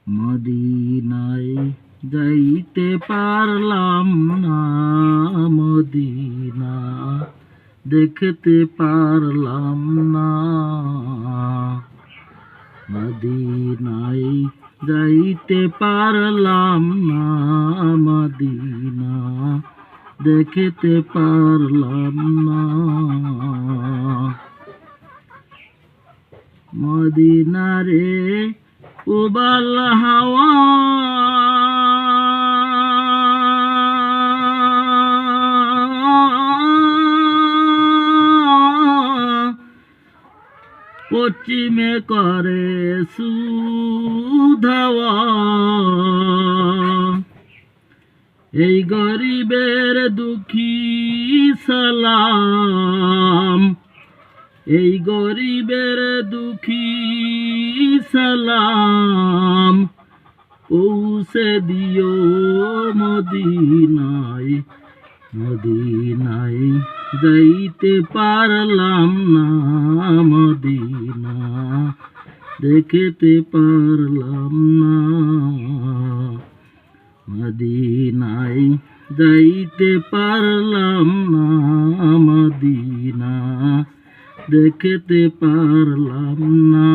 মদিনায় যাইতে পারলাম না, মদিনা দেখতে পারলাম না। মদিনায় যাইতে পারলাম না, মদিনা দেখতে পারলাম না। মদিনারে উবাল হাওয়া পশ্চিমে করে সুধাওয়া। এই গরিবের দুঃখী সালাম, এই গরিবের দুঃখী সালাম পৌঁছে দিও মদিনায়। মদিনায় যাইতে পারলাম না, মদিনা দেখতে পারলাম না। মদিনায় যাইতে পারলাম না, মদিনা দেখতে পারলাম না।